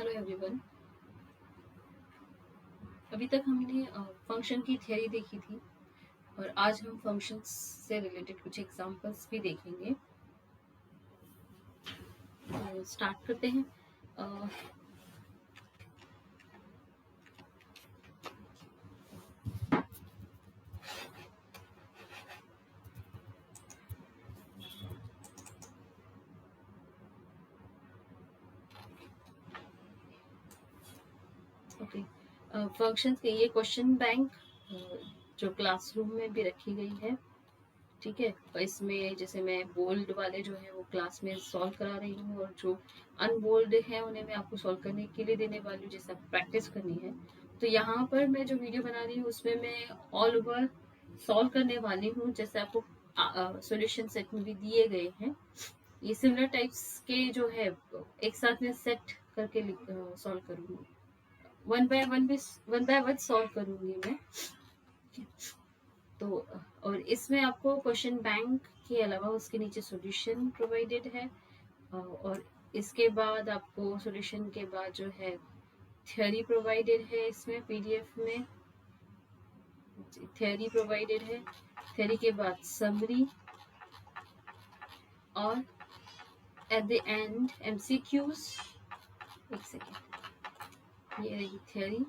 Hello everyone. अभी तक हमने फंक्शन की थियरी देखी थी और आज हम फंक्शंस से रिलेटेड कुछ एग्जांपल्स भी देखेंगे। तो स्टार्ट करते हैं। ओके, फंक्शंस के ये क्वेश्चन बैंक जो क्लासरूम में भी रखी गई है, ठीक है। और इसमें जैसे मैं बोल्ड वाले जो है वो क्लास में सॉल्व करा रही हूँ और जो अनबोल्ड है उन्हें मैं आपको सॉल्व करने के लिए देने वाली हूँ, जैसे प्रैक्टिस करनी है। तो यहाँ पर मैं जो वीडियो बना रही हूँ उसमें मैं ऑल ओवर सॉल्व करने वाली हूँ, जैसे आपको सॉल्यूशन सेट में भी दिए गए हैं। ये सिमिलर टाइप्स के जो है एक साथ में सेट करके सॉल्व करूँगी, वन बाय वन सॉल्व करूँगी मैं। तो और इसमें आपको क्वेश्चन बैंक के अलावा उसके नीचे सॉल्यूशन प्रोवाइडेड है, और इसके बाद आपको सॉल्यूशन के बाद जो है थ्योरी प्रोवाइडेड है। इसमें पीडीएफ में थ्योरी प्रोवाइडेड है, थ्योरी के बाद समरी, और एट द एंड एमसीक्यूज। एक सेकेंड, ये रही थ्योरी,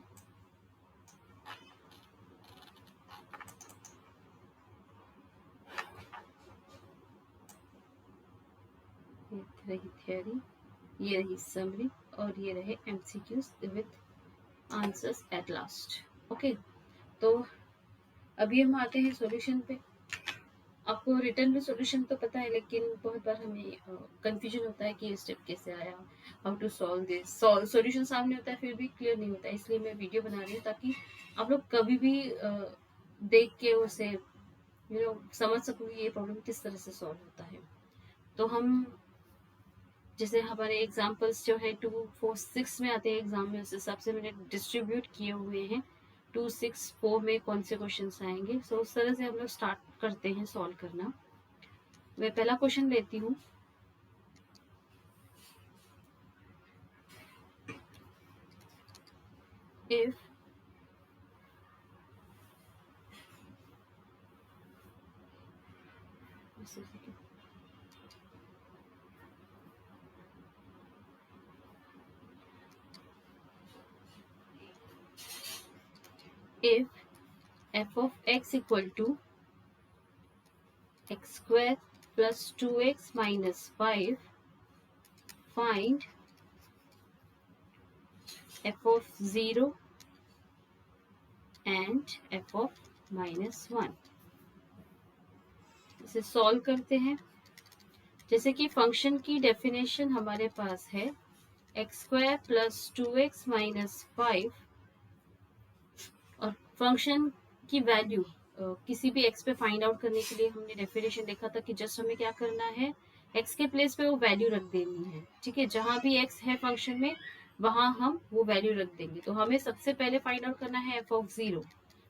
ये रही थ्योरी, ये रही समरी, और ये रहे MCQs with answers at last. Okay, तो अभी हम आते हैं सॉल्यूशन पे। आपको रिटर्न में सॉल्यूशन तो पता है, लेकिन बहुत बार हमें कंफ्यूजन होता है कि ये स्टेप कैसे आया, how to solve this. Solution सामने होता है फिर भी क्लियर नहीं होता है, इसलिए मैं वीडियो बना रही हूँ ताकि आप लोग कभी भी देख के उसे समझ सको कि ये प्रॉब्लम किस तरह से सॉल्व होता है। तो हम जैसे हमारे एग्जाम्पल्स जो है 2, 4, 6 में आते हैं एग्जाम में, उस हिसाब से मैंने डिस्ट्रीब्यूट किए हुए हैं 2, 6, 4 में कौन से क्वेश्चन आएंगे। सो उस तरह से हम लोग स्टार्ट करते हैं सॉल्व करना। मैं पहला क्वेश्चन लेती हूँ। if if f of x equal to x square plus 2x minus 5, find f of 0 and f of minus 1। इसे सॉल्व करते हैं। जैसे कि फंक्शन की डेफिनेशन हमारे पास है x square plus 2x minus 5, और फंक्शन की वैल्यू किसी भी x पे फाइंड आउट करने के लिए हमने डेफिनेशन देखा था कि जस्ट हमें क्या करना है, x के प्लेस पे वो वैल्यू रख देनी है, ठीक है। जहां भी x है फंक्शन में वहां हम वो वैल्यू रख देंगे। तो हमें सबसे पहले फाइंड आउट करना है f ऑफ 0।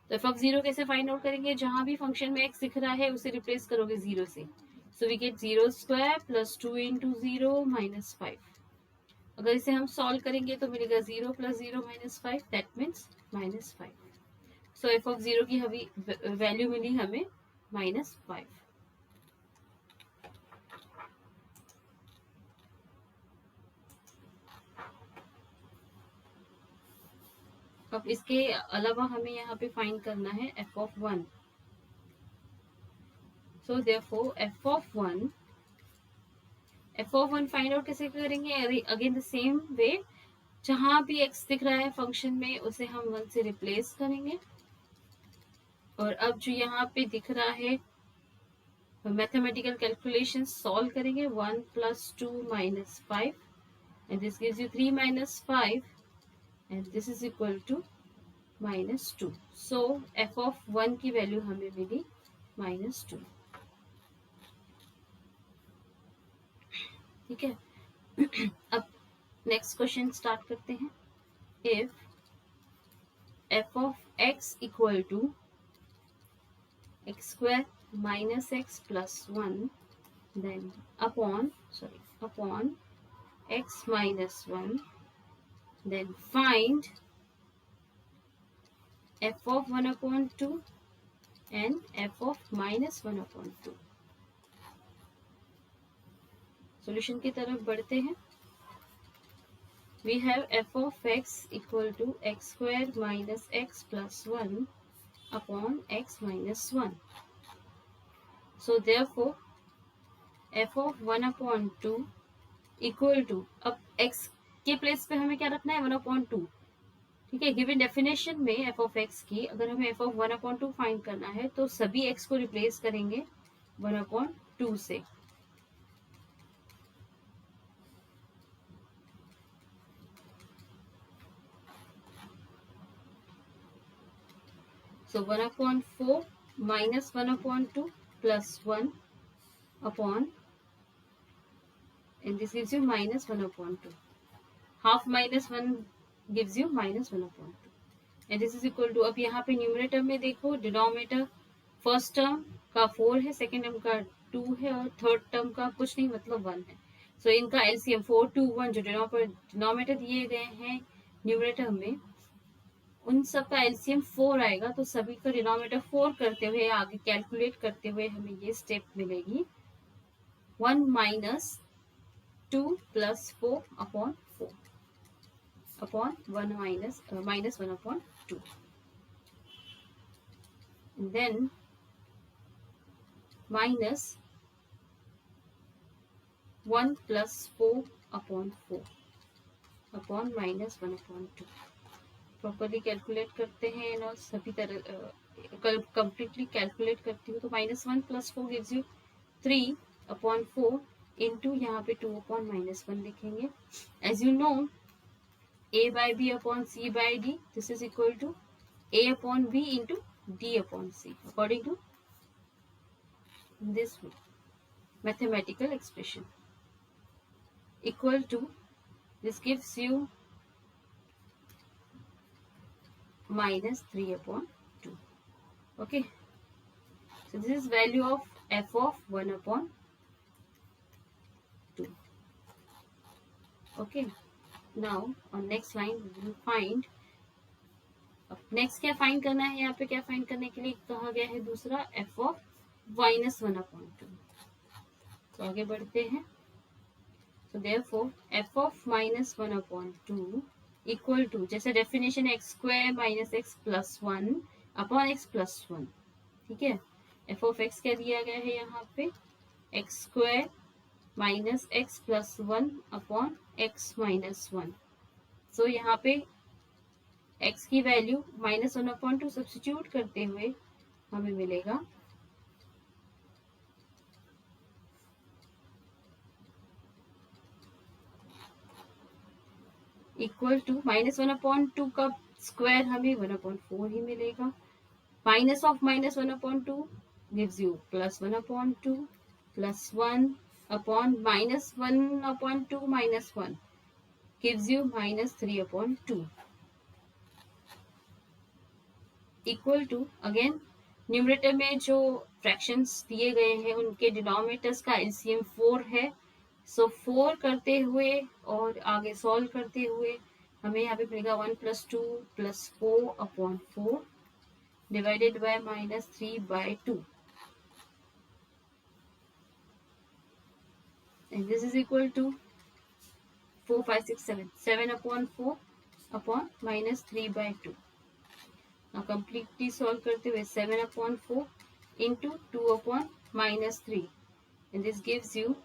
तो f ऑफ 0 कैसे फाइंड आउट करेंगे, जहां भी फंक्शन में x दिख रहा है उसे रिप्लेस करोगे 0 से। So we get 0 square plus 2 into 0 minus 5। अगर इसे हम सॉल्व करेंगे तो मिलेगा 0 plus 0 minus 5, that means minus 5। So F of 0 की वैल्यू मिली हमें माइनस 5। अब इसके अलावा हमें यहाँ पे फाइंड करना है F of 1। So therefore F of 1 find out कैसे करेंगे, अगेन द सेम वे। जहां भी x दिख रहा है फंक्शन में उसे हम 1 से रिप्लेस करेंगे। और अब जो यहाँ पे दिख रहा है मैथमेटिकल कैलकुलेशन सॉल्व करेंगे। 1 plus 2 minus 5, and this gives you 3 minus 5, and this is equal to minus 2। So F of 1 की वैल्यू हमें मिली माइनस 2, ठीक है। अब नेक्स्ट क्वेश्चन स्टार्ट करते हैं। If F of X equal to X square minus X plus 1, then upon x minus 1 Then find f of 1 upon 2 and f of minus 1 upon 2. Solution की तरफ बढ़ते हैं. We have f of x equal to x square minus x plus 1 upon x minus 1. So therefore f of 1 upon 2 equal to, अब x के place पे हमें क्या रखना है, 1 upon 2. ठीक है. गिवन डेफिनेशन में f of x की अगर हमें f of 1 upon 2 फाइंड करना है तो सभी x को रिप्लेस करेंगे 1 upon 2 से. So 1 upon 4 minus 1 upon 2 plus 1 upon, and this gives you minus 1 upon 2. Half minus 1 gives you minus 1 upon 2. And this is equal to, अब यहाँ पे न्यूमरेटर में देखो, डिनोमिनेटर फर्स्ट टर्म का 4 है, सेकेंड टर्म का 2 है और थर्ड टर्म का कुछ नहीं मतलब 1 है. सो इनका एलसीएम 4, 2, 1 जो डिनोमिनेटर दिए गए हैं न्यूमरेटर में उन सब का एलसीएम 4 आएगा. तो सभी का डिनोमिनेटर 4 करते हुए आगे कैलकुलेट करते हुए हमें ये स्टेप मिलेगी 1 minus 2 plus 4 upon 4 upon 1 minus 1 upon 2. And then minus 1 plus 4 upon 4 upon minus 1 upon 2. Properly calculate करते हैं और सभी तरह कंप्लीटली कैलकुलेट करती हूँ तो minus 1 plus 4 gives you 3 upon 4 into यहाँ पे 2 upon minus 1 लिखेंगे. As you know, a by b upon c by d, this is equal to a upon b into d upon c according to this mathematical expression, equal to, this gives you minus 3 upon 2. Okay, so this is value of f of 1 upon 2. Okay, now on next line we will find, अब next क्या find करना है, यहाँ पे क्या find करने के लिए कहा गया है, दूसरा f of minus 1 upon 2. तो आगे बढ़ते हैं. So therefore f of minus 1 upon 2 equal to, जैसे definition x square minus x plus 1 upon x plus 1. ठीक है. f of x क्या दिया गया है यहाँ पे, x square minus x plus 1 upon x minus 1. सो यहाँ पे x की वैल्यू माइनस 1 अपॉन 2 सब्स्टिट्यूट करते हुए हमें मिलेगा इक्वल टू माइनस 1 अपॉन 2 का स्क्वायर हमें 1 अपॉन 4 ही मिलेगा. Minus of minus 1 upon 2 gives you plus 1 upon 2 plus 1 upon minus 1 upon 2 minus 1 gives you minus 3 upon 2 equal to, again numerator में जो फ्रैक्शंस दिए गए हैं उनके डिनोमिनेटर्स का एलसीएम 4 है. सो 4 करते हुए और आगे सॉल्व करते हुए हमें यहाँ पे मिलेगा 1 plus 2 plus 4 upon 4 divided by minus 3 by 2. And this is equal to 4, 5, 6, 7. 7 upon 4 upon minus 3 by 2. Now completely solve करते हुए 7 upon 4 into 2 upon minus 3. And this gives you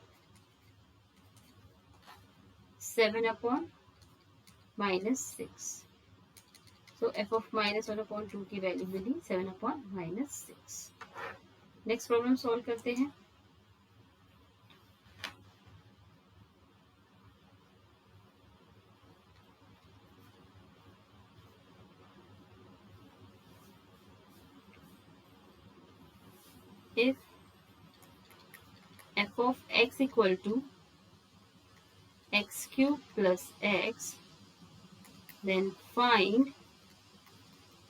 7 upon minus 6. So f of minus 1 upon 2 की value मिली 7 upon minus 6. Next problem solve करते हैं. If f of x equal to x cube plus x, then find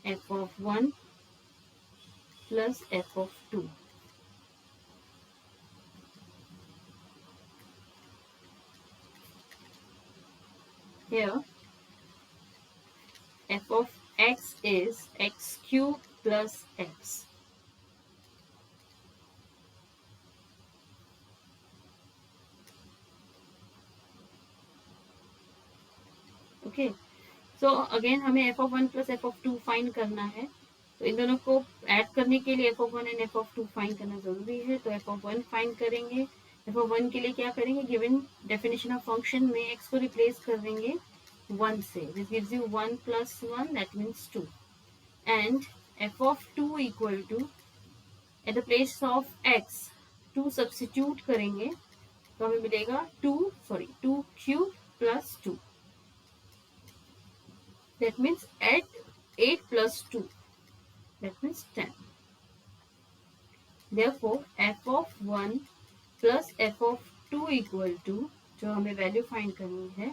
f of 1 plus f of 2. Here f of x is x cube plus x. Okay, so again हमें f of 1 plus f of 2 find करना है, तो इन दोनों को add करने के लिए f of 1 and f of 2 find करना जरूरी है। तो f of 1 फाइंड करेंगे। f of 1 के लिए क्या करेंगे, गिवन डेफिनेशन ऑफ फंक्शन में x को रिप्लेस कर देंगे 1 से, this gives you 1 plus 1, that means 2, and f of 2 equal to at the place of x 2 substitute करेंगे तो हमें मिलेगा 2 cube plus 2, that means add 8 plus 2, that means 10. Therefore f of 1 plus f of 2 equal to, जो हमें value find करनी है,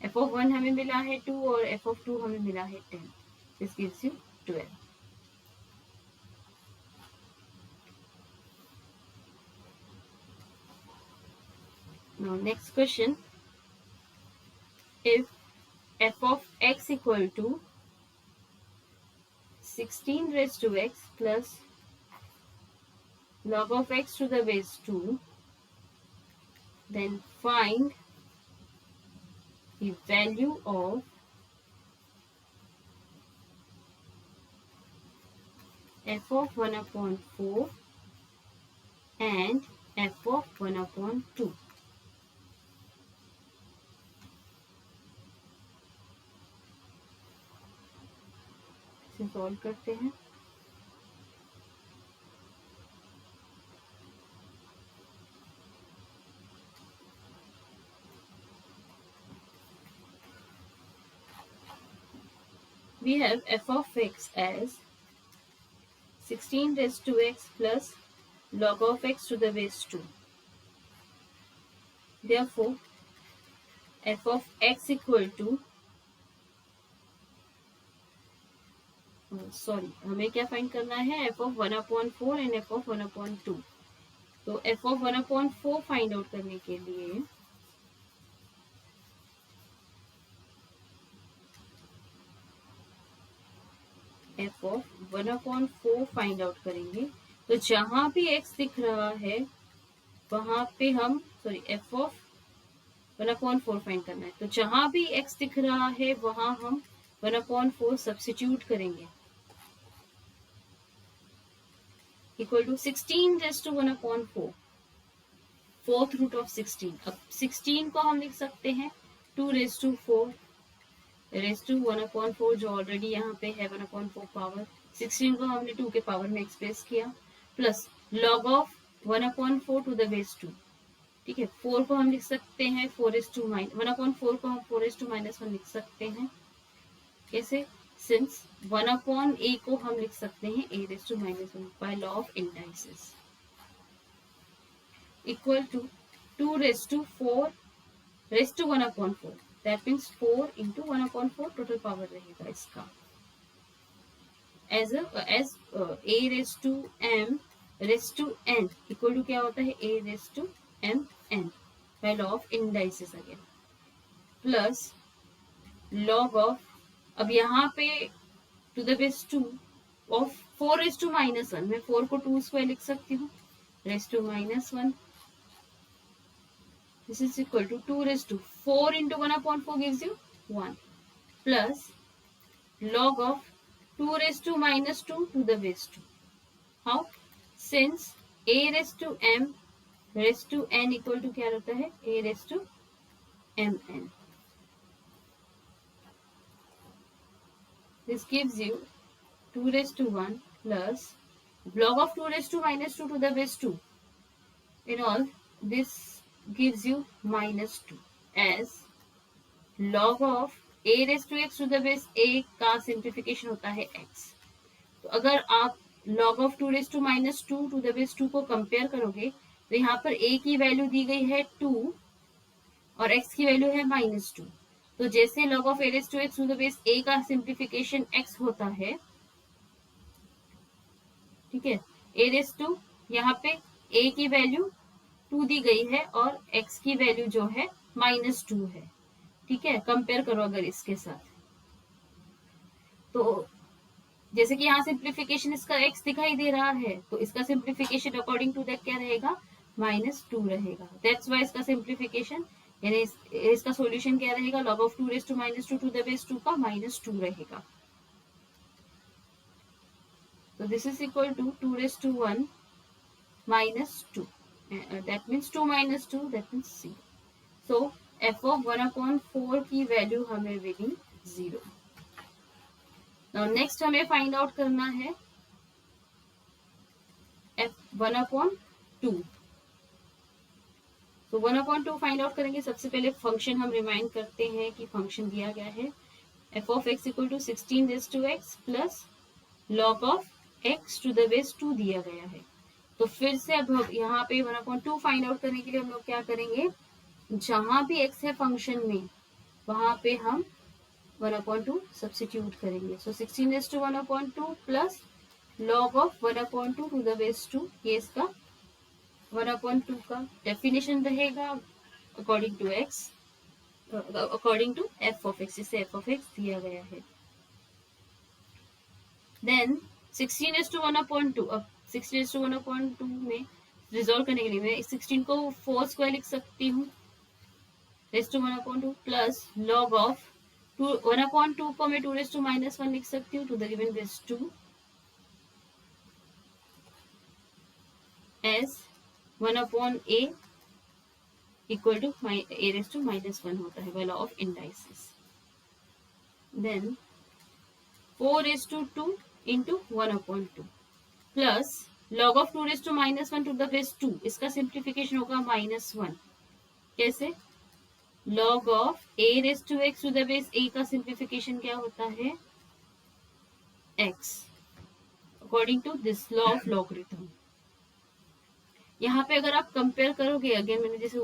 f of 1 हमें मिला है 2 और f of 2 हमें मिला है 10, this gives you 12. Now next question, if f of x equal to 16 raised to x plus log of x to the base 2, then find the value of f of 1 upon 4 and f of 1 upon 2. इसे solve करते हैं। We have f of x as 16 raised to x plus log of x to the base 2. Therefore, f of x equal to, हमें क्या find करना है, f of 1 upon 4 and f of 1 upon 2. तो f of 1 upon 4 find out करने के लिए f of 1 upon 4 find out करेंगे, तो जहां भी x दिख रहा है वहां पे हम f of 1 upon 4 फाइंड करना है, तो जहां भी x दिख रहा है वहां हम 1 upon 4 सब्स्टिट्यूट करेंगे, equal to 16 raised to 1 upon 4, fourth root of 16। अब 16 को हम लिख सकते हैं 2 raised to 4 raised to 1 upon 4, जो ऑलरेडी यहाँ पे है 1 upon 4 पावर, 16 को हमने 2 के पावर में एक्सप्रेस किया, plus log of 1 upon 4 to the base 2। ठीक है, 4 को हम लिख सकते हैं 4 raised to 1 upon 4 को हम 4 raised to -1 लिख सकते हैं। कैसे, सिंस 1 upon a को हम लिख सकते हैं a raised to -1 by law of indices, equal to 2 raised to 4 raised to 1 upon 4, that means 4 into 1 upon 4 total power रहेगा इसका, as a raised to m raised to n equal to क्या होता है a raised to m n by law of indices again, plus log of, अब यहाँ पे to the base 2 of 4 raised to -1, मैं 4 को 2 स्क्वायर लिख सकती हूँ raised to -1, this is equal to 2 raised to 4 into 1 upon 4 gives you 1, plus log of 2 raised to -2 to the base 2. How? Since a raised to m raised to n equal to क्या रहता है a raised to mn. This gives you 2 raised to 1 plus log of 2 raised to -2 to the base 2. In all, this gives you -2, as log of a raised to x to the base a का simplification होता है x। तो अगर आप log of 2 raised to -2 to the base 2 को compare करोगे तो यहाँ पर a की वैल्यू दी गई है 2 और x की वैल्यू है -2, तो जैसे log of a raised to x to the base a का सिंप्लीफिकेशन x होता है, ठीक है, a raised to, यहाँ पे a की वैल्यू 2 दी गई है और x की वैल्यू जो है -2 है। ठीक है, कंपेयर करो अगर इसके साथ, तो जैसे कि यहाँ सिंप्लीफिकेशन इसका x दिखाई दे रहा है, तो इसका सिंप्लीफिकेशन अकॉर्डिंग टू दैट क्या रहेगा, -2 रहेगा। दैट्स वाई इसका सिंप्लीफिकेशन यानी इसका सॉल्यूशन क्या रहेगा, log of 2 raised to -2 to the base 2 का -2 रहेगा। तो this is equal to 2 raised to 1 -2, that means 2 minus 2, that means 0. So f of 1/4 की वैल्यू हमें मिली 0। Now next हमें फाइंड आउट करना है f 1/2। तो 1/2 फाइंड आउट करेंगे। सबसे पहले फंक्शन हम रिमाइंड करते हैं कि फंक्शन दिया गया है f of x equal to 16 raised to x plus log of x to the base 2 दिया गया है। तो फिर से अब यहाँ पे 1/2 फाइंड आउट करने के लिए हम लोग क्या करेंगे, जहां भी x है फंक्शन में वहां पे हम 1/2 सब्स्टिट्यूट करेंगे। सो 16 raised to 1/2 plus log of 1/2 to the base 2, ये इसका 1/2 का डेफिनेशन रहेगा according to x, according to f of x, जिसे f of x दिया गया है। देन 16 raised to 1/2, अब 16 raised to 1/2 में रिजोल्व करने के लिए मैं 16 को 4 स्क्वायर लिख सकती हूँ, raised to 1/2 plus log of 1/2 को मैं 2 raised to -1 लिख सकती हूँ to the given base 2 as 1/a equal to a raised to -1 होता है by law of indices। Then 4 raised to 2 into 1/2 plus log of 2 raised to -1 to the base 2, इसका simplification होगा -1। कैसे, log of a raised to x to the base a का simplification क्या होता है, x, according to this law of logarithm. यहाँ पे अगर आप कंपेयर करोगे, अगेन मैंने जैसे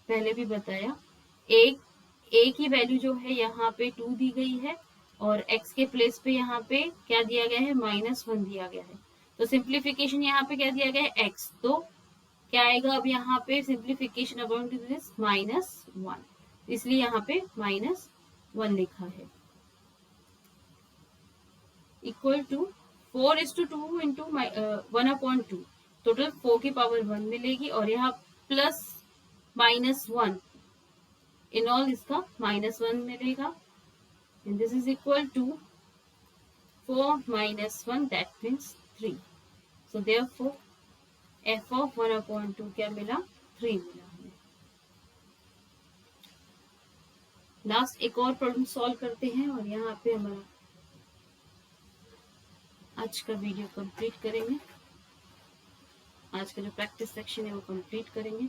पहले भी बताया, a की वैल्यू जो है यहाँ पे 2 दी गई है और x के प्लेस पे यहाँ पे क्या दिया गया है, -1 दिया गया है। तो सिंप्लीफिकेशन यहाँ पे क्या दिया गया है, x, तो क्या आएगा अब यहाँ पे सिंप्लीफिकेशन अकॉर्डिंग टू दिस -1, इसलिए यहाँ पे -1 लिखा है। इक्वल टू 4:2 इंटू 1/2, टोटल 4 की पावर 1 मिलेगी और यहाँ प्लस -1, इन ऑल इसका -1 मिलेगा। And this is equal to 4 - 1, that means 3। So therefore f of 1/2 क्या मिला, 3 मिला हमें। लास्ट एक और प्रॉब्लम सॉल्व करते हैं और यहाँ पे हमारा आज का वीडियो कंप्लीट करेंगे, आज का जो प्रैक्टिस सेक्शन है वो कंप्लीट करेंगे।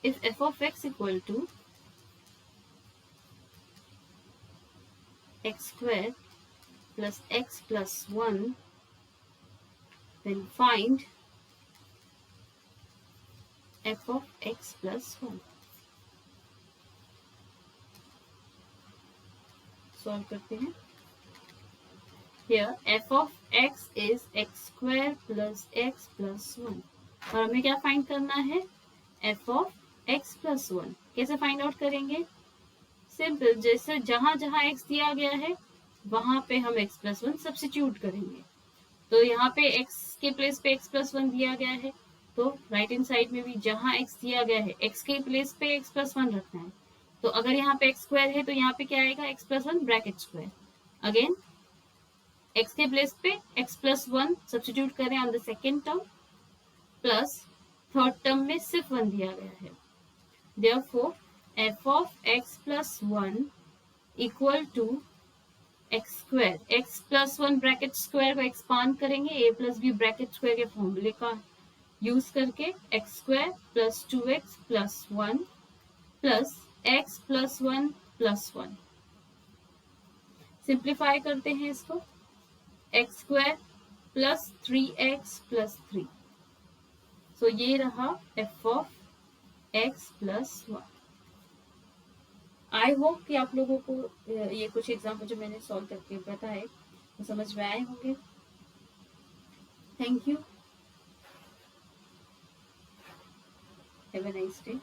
If f of x equal to x square plus x plus 1, then find f of x plus 1। Solve करते हैं। Here f of x is x square plus x plus 1 और हमें क्या find करना है, f of x plus 1। कैसे find out करेंगे, simple, जैसे जहां जहां x दिया गया है वहां पे हम x plus 1 सब्स्टिट्यूट करेंगे। तो यहाँ पे x के प्लेस पे x plus 1 दिया गया है, तो राइट हैंड साइड में भी जहां x दिया गया है x के प्लेस पे x plus 1 रखना है। तो अगर यहाँ पे x स्क्वायर है तो यहाँ पे क्या आएगा, x plus 1 bracket square. Again x के प्लेस पे x plus 1 सब्स्टिट्यूट करें on the second term, plus third term में सिर्फ 1 दिया गया है। Therefore f of x plus 1 equal to x square, x plus 1 bracket square को एक्सपांड करेंगे a plus b bracket square के फॉर्मूले का यूज करके, x square plus 2x plus 1 plus x plus 1 plus 1। Simplify करते हैं इसको, x square plus 3x plus 3। सो ये रहा f of x plus 1। I hope कि आप लोगों को ये कुछ एग्जाम्पल जो मैंने सॉल्व करके बताए वो समझ में आए होंगे। Thank you, have a nice day.